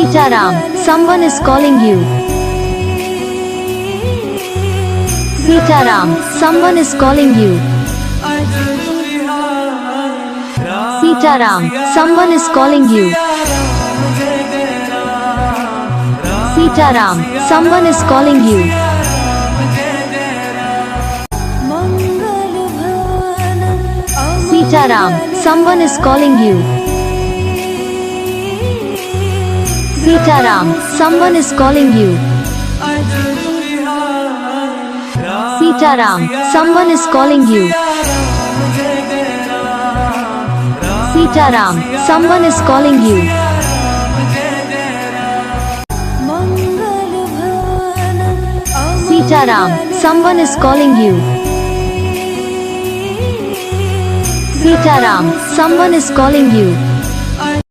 Sitaram, someone is calling you. Sitaram, someone is calling you. Sitaram, someone is calling you. Sitaram, someone is calling you. Sitaram, someone is calling you. Sitaram, someone is calling you. Sitaram, someone is calling you. Sitaram, someone is calling you. Sitaram, someone is calling you. Sitaram, someone is calling you.